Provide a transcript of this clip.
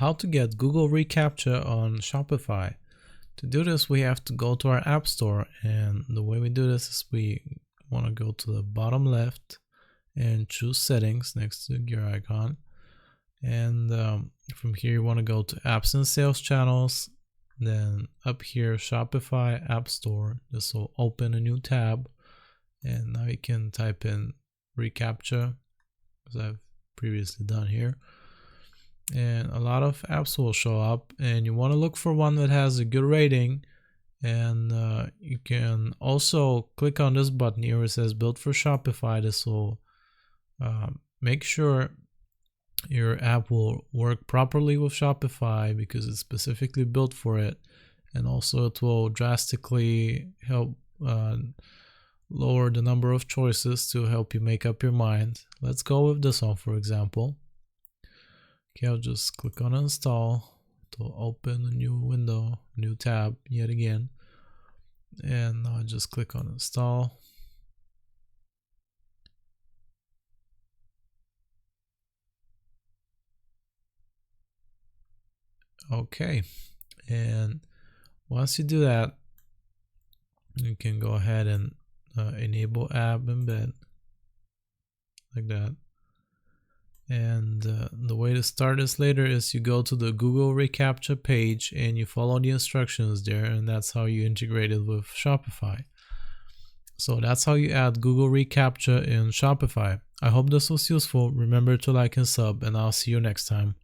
how to get Google ReCaptcha on Shopify. To do this, we have to go to our App Store, and the way we do this is we want to go to the bottom left and choose Settings next to the gear icon. And from here, you want to go to Apps and Sales Channels. Then up here, Shopify App Store. This will open a new tab, and now you can type in ReCaptcha, as I've previously done here. And a lot of apps will show up, and you want to look for one that has a good rating. And you can also click on this button here where it says Built for Shopify. This will make sure your app will work properly with Shopify because it's specifically built for it. And also it will drastically help lower the number of choices to help you make up your mind. Let's go with this one, for example. Okay, I'll just click on install to open a new window, new tab yet again. And I'll just click on install. Okay, and once you do that, you can go ahead and enable app embed like that. And the way to start this later is you go to the Google ReCaptcha page and you follow the instructions there, and that's how you integrate it with Shopify. So that's how you add Google ReCaptcha in Shopify. I hope this was useful. Remember to like and sub, and I'll see you next time.